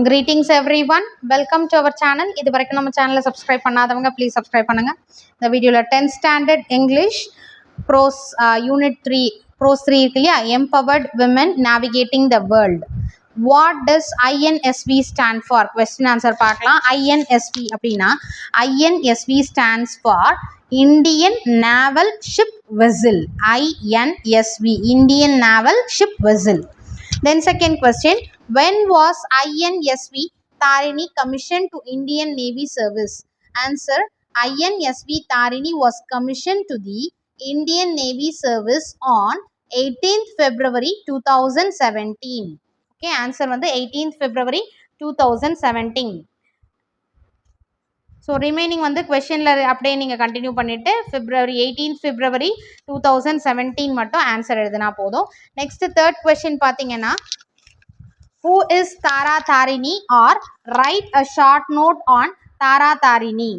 Greetings everyone, welcome to our channel. இது வரைக்கும் நம்ம சேனலை சப்ஸ்கிரைப் பண்ணாதவங்க ப்ளீஸ் சப்ஸ்கிரைப் பண்ணுங்க. இந்த வீடியோவில் 10th standard English prose unit 3 prose 3 இருக்கு இல்லையா, empowered women navigating the world. What does INSV stand for? Question answer பார்க்கலாம். ஐஎன்எஸ்வி அப்படின்னா INSV stands for Indian naval ship vessel. INSV Indian naval ship vessel. Then second question, when was INSV Tarini commissioned to Indian Navy service? Answer, INSV Tarini was commissioned to the Indian Navy service on 18th February 2017. Okay, answer வந்து 18th February 2017. So remaining வந்து கொஷனில் அப்படியே நீங்கள் continue பண்ணிவிட்டு 18th February 2017 மட்டும் answer எழுதினா போதும். Next third question பார்த்தீங்கன்னா, who is Tara Tarini or write a short note on Tara Tarini.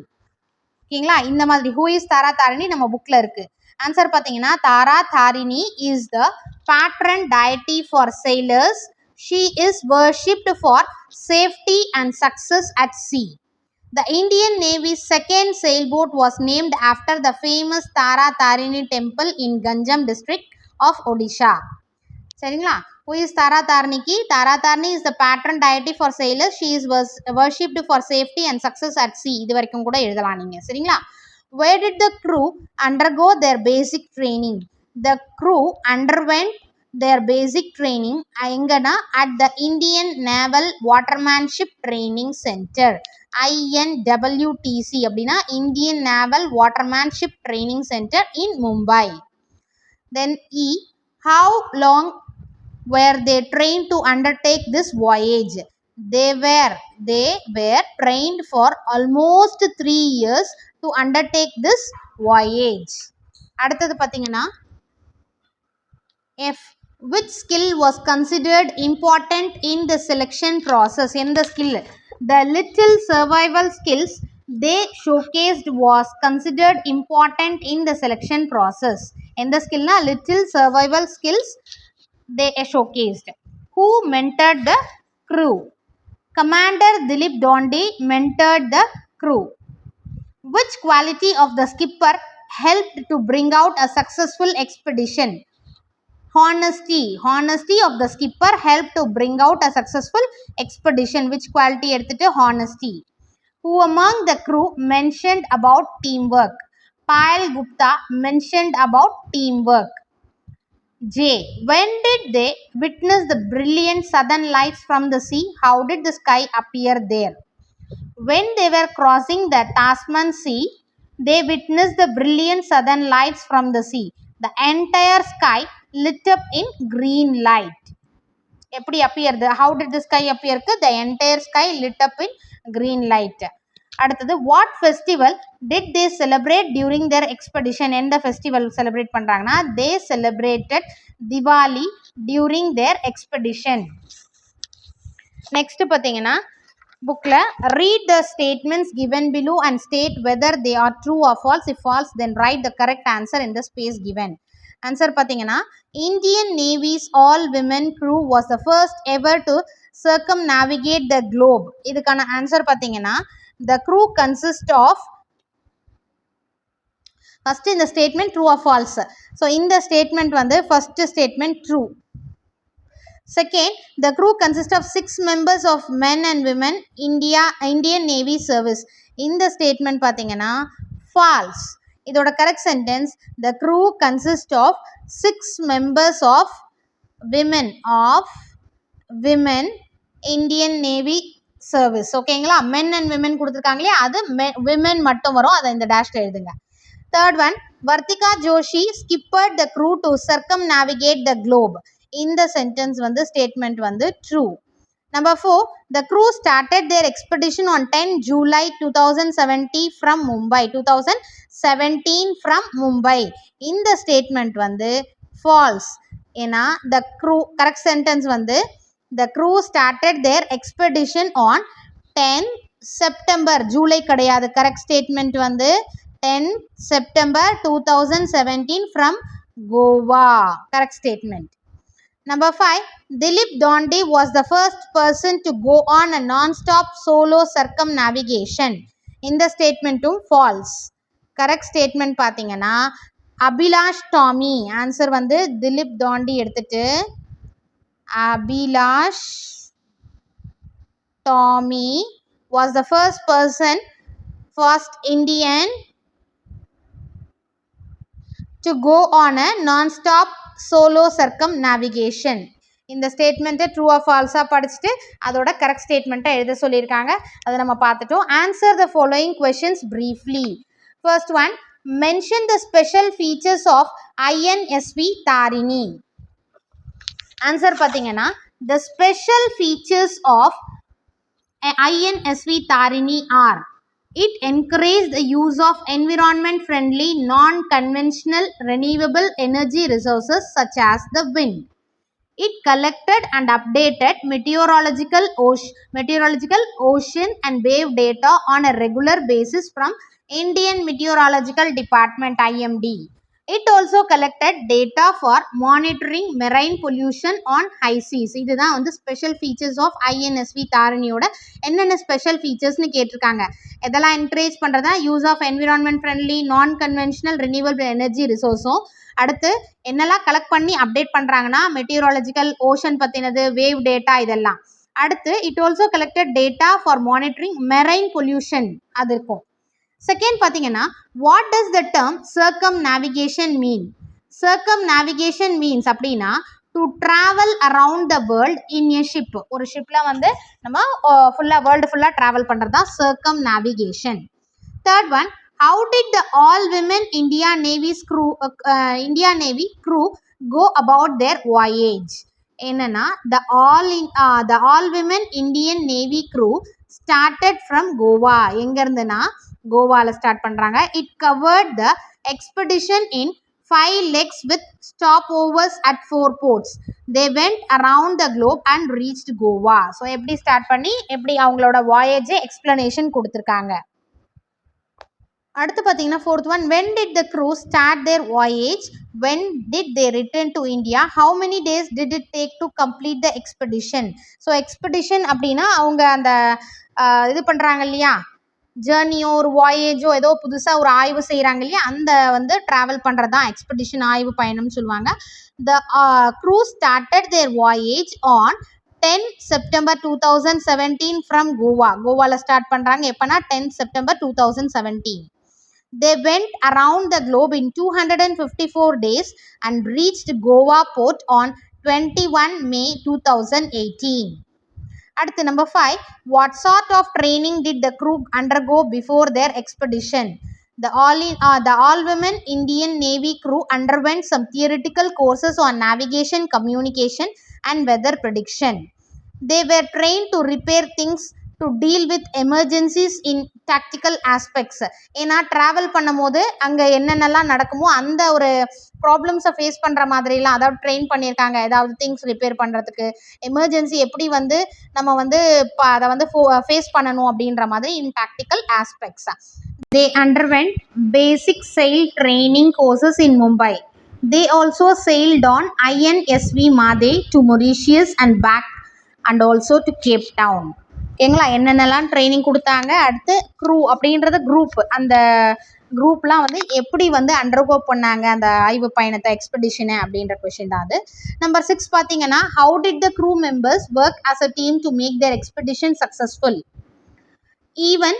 ஓகேங்களா, இந்த மாதிரி ஹூ இஸ் தாரா தாரிணி நம்ம புக்கில் இருக்குது. ஆன்சர் பார்த்தீங்கன்னா, Tara Tarini is the patron deity for sailors. She is worshipped for safety and success at sea. The Indian Navy's second sailboat was named after the famous Tara Tarini temple in Ganjam district of Odisha. சரிங்களா, who is Tara Tarini? Tara Tarini is the patron deity for sailors. She is worshipped for safety and success at sea. இது வரைக்கும் கூட எழுதலாம் நீங்க. சரிங்களா, where did the crew undergo their basic training? The crew underwent their basic training எங்கன்னா at the Indian Naval Watermanship Training Center. INWTC அப்படின்னா Indian Naval Watermanship Training Center in Mumbai. Then E, how long were they trained to undertake this voyage? They were trained for almost 3 years to undertake this voyage. அடுத்தது பார்த்தீங்கன்னா, F, which skill was considered important in the selection process? எந்த skill? The little survival skills they showcased was considered important in the selection process. எந்த skill na little survival skills they showcased. Who mentored the crew? Commander Dilip Dondi mentored the crew. Which quality of the skipper helped to bring out a successful expedition? Honesty of the skipper helped to bring out a successful expedition. Which quality எடுத்துட்டு honesty. Who among the crew mentioned about teamwork? Payal Gupta mentioned about teamwork. J, when did they witness the brilliant southern lights from the sea? How did the sky appear there? When they were crossing the Tasman Sea, they witnessed the brilliant southern lights from the sea. The entire sky lit up in green light. எப்படி appear? How did the sky appear? The entire sky lit up in green light. அடுத்தது, what festival did they celebrate during their expedition? எந்த festival celebrate பண்றாங்கன்னா, they celebrated Diwali during their expedition. Next பார்த்தீங்கன்னா, bookல read the statements given below and state whether they are true or false. If false, then write the correct answer in the space given. Answer பார்த்தீங்கன்னா, Indian Navy's all women crew was the first ever to circumnavigate the globe. இதுக்கான answer பார்த்தீங்கன்னா, the crew consists of, first in the statement true or false. So இந்த statement வந்து first statement true. Second, the crew consists of 6 members of men and women Indian Navy service. இந்த statement பார்த்தீங்கன்னா false. இதோட correct sentence, the crew consists of 6 members of women Indian Navy service. ஓகேங்களா, men and women கொடுத்துருக்காங்களே, அது women மட்டும் வரும், அதை இந்த டேஷ்ல எழுதுங்க. Third one, Vartika Joshi skippered the crew to circumnavigate the globe. இந்த sentence வந்து statement வந்து true. Number 4, the crew started their expedition on 10 July 2017 from Mumbai. 2017 from Mumbai. இந்த statement வந்து false. ஏன்னா the crew, correct sentence வந்து the crew started their expedition on 10 September. July கிடையாது. correct statement வந்து 10 September 2017 from Goa. correct statement. Number 5, Dilip Dondi was the first person to go on a non-stop solo circumnavigation. இந்த ஸ்டேட்மெண்ட்டும் false. Correct statement பார்த்தீங்கன்னா Abhilash Tommy. Answer வந்து திலீப் தாண்டி எடுத்துட்டு Abhilash Tommy was the first Indian to go on a non-stop solo circumnavigation. இந்த ஸ்டேட்மெண்ட்டை true R ஃபால்ஸாக படிச்சுட்டு அதோட correct ஸ்டேட்மெண்ட்டை எழுத சொல்லியிருக்காங்க. அதை நம்ம பார்த்துட்டோம். Answer the following questions briefly. First one, mention the special features of INSV Tarini. Answer பார்த்தீங்கன்னா the special features of INSV Tarini are: it encouraged the use of environment-friendly, non-conventional, renewable energy resources such as the wind. It collected and updated meteorological, ocean and wave data on a regular basis from Indian Meteorological Department (IMD). It also collected data for monitoring marine pollution on high seas. இதுதான் வந்து special features of INSV தாரணியோட என்னென்ன special ஃபீச்சர்ஸ்னு கேட்டிருக்காங்க. எதெல்லாம் encourage பண்ணுறதா? Use of environment friendly, non conventional, renewable energy ரிசோர்ஸும், அடுத்து என்னெல்லாம் கலெக்ட் பண்ணி அப்டேட் பண்ணுறாங்கன்னா மெட்டியூராலஜிக்கல், ஓஷன் பற்றினது, வேவ் டேட்டா இதெல்லாம். அடுத்து it also collected data for monitoring marine pollution அது இருக்கும். செகண்ட் பார்த்தீங்கன்னா what does the term circumnavigation mean? Circumnavigation means அப்படின்னா to travel around the world in a ship. ஒரு ஷிப்பில் வந்து நம்ம ஃபுல்லாக வேர்ல்டு ஃபுல்லாக ட்ராவல் பண்ணுறது தான் circumnavigation. Third one, how did the all women India Navy crew go about their voyage? என்னன்னா the all women Indian Navy crew started from Goa. எங்க இருந்துனா கோவால ஸ்டார்ட் பண்றாங்க. It covered the expedition in 5 legs with stopovers at 4 ports. They went around the globe and reached Goa. So எப்படி start பண்ணி எப்படி அவங்களோட voyage explanation கொடுத்திருக்காங்க. அடுத்து பார்த்தீங்கன்னா fourth one, when did the crew start their voyage? When did they return to India? How many days did it take to complete the expedition? So expedition அப்படின்னா அவங்க அந்த இது பண்ணுறாங்க இல்லையா, ஜேர்னியோ ஒரு வாயேஜோ ஏதோ புதுசாக ஒரு ஆய்வு செய்கிறாங்க இல்லையா, அந்த வந்து ட்ராவல் பண்ணுறது தான் எக்ஸ்பெடிஷன், ஆய்வு பயணம்னு சொல்லுவாங்க. The crew started their voyage on 10 September 2017 from Goa. கோவாவில் ஸ்டார்ட் பண்ணுறாங்க. எப்போனா 10 September 2017. They went around the globe in 254 days and reached Goa port on 21 May 2018. அடுத்து number 5, what sort of training did the crew undergo before their expedition? The all women Indian Navy crew underwent some theoretical courses on navigation, communication and weather prediction. They were trained to repair things, to deal with emergencies in tactical aspects. ஏன்னா travel பண்ணும் போது அங்கே என்னென்னலாம் நடக்குமோ அந்த ஒரு ப்ராப்ளம்ஸை face பண்ணுற மாதிரிலாம் அதாவது ட்ரெயின் பண்ணியிருக்காங்க. ஏதாவது திங்ஸ் ரிப்பேர் பண்ணுறதுக்கு, எமர்ஜென்சி எப்படி வந்து நம்ம வந்து அதை வந்து ஃபேஸ் பண்ணணும் அப்படின்ற மாதிரி in tactical aspects. They underwent basic sail training courses in Mumbai. They also sailed on INSV Madhe to Mauritius and back and also to Cape Town. ஓகேங்களா, என்னென்னலாம் ட்ரைனிங் கொடுத்தாங்க. அடுத்து க்ரூ அப்படின்றது குரூப், அந்த குரூப்லாம் வந்து எப்படி வந்து அண்டர்கோ பண்ணாங்க அந்த ஆய்வு பயணத்தை, எக்ஸ்பெடிஷனு அப்படின்ற கொஷின் தான் அது. நம்பர் 6 பார்த்தீங்கன்னா how did the crew members work as a team to make their expedition successful? Even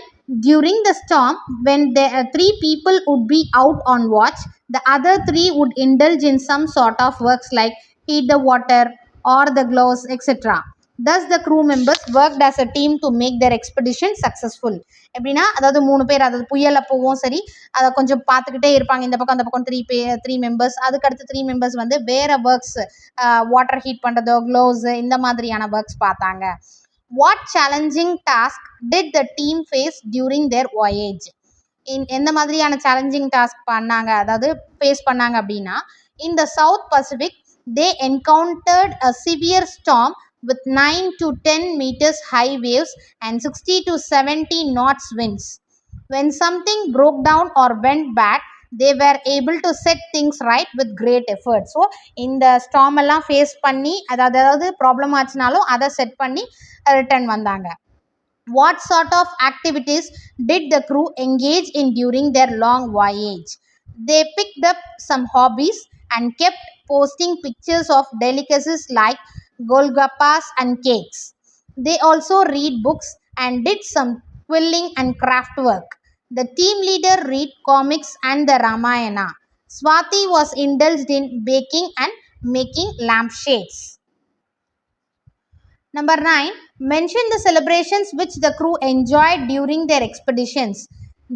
during the storm, when the 3 people would be out on watch, the other 3 would indulge in some sort of works like heat the water or the gloves, etc. Thus the crew members worked as a team to make their expedition successful. எப்படின்னா அதாவது 3 பேர், அதாவது புயல் அப்போவும் சரி அதை கொஞ்சம் பார்த்துக்கிட்டே இருப்பாங்க. இந்த பக்கம் அந்த பக்கம் 3 மெம்பர்ஸ், அதுக்கடுத்து 3 மெம்பர்ஸ் வந்து வேறு ஒர்க்ஸ், வாட்டர் ஹீட் பண்ணுறதோ, க்ளோவ்ஸ், இந்த மாதிரியான ஒர்க்ஸ் பார்த்தாங்க. What challenging task did the team face during their voyage? எந்த மாதிரியான சேலஞ்சிங் டாஸ்க் பண்ணாங்க, அதாவது ஃபேஸ் பண்ணாங்க அப்படின்னா, in the South Pacific they encountered a severe storm with 9 to 10 meters high waves and 60 to 70 knots winds. When something broke down or went bad, they were able to set things right with great effort. So இந்த storm எல்லாம் face பண்ணி அதாவது problem ஆச்சுனாலும் அதை set பண்ணி return வந்தாங்க. What sort of activities did the crew engage in during their long voyage? They picked up some hobbies and kept posting pictures of delicacies like golgappas and cakes. They also read books and did some quilling and craft work. The team leader read comics and the Ramayana. Swati was indulged in baking and making lampshades. Number 9. Mention the celebrations which the crew enjoyed during their expeditions.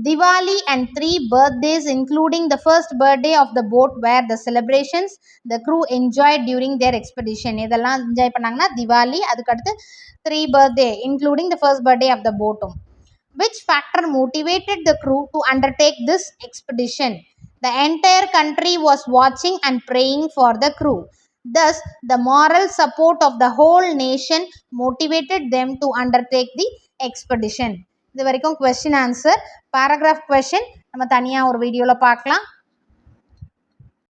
Diwali and 3 birthdays including the first birthday of the boat were the celebrations the crew enjoyed during their expedition. இதெல்லாம் enjoy பண்ணாங்கன்னா திவாலி, அதுக்கடுத்து 3 birthday including the first birthday of the boat. Which factor motivated the crew to undertake this expedition? The entire country was watching and praying for the crew. Thus, the moral support of the whole nation motivated them to undertake the expedition. இது வரைக்கும் question answer. paragraph question நம்ம தனியாக ஒரு வீடியோவில் பார்க்கலாம்.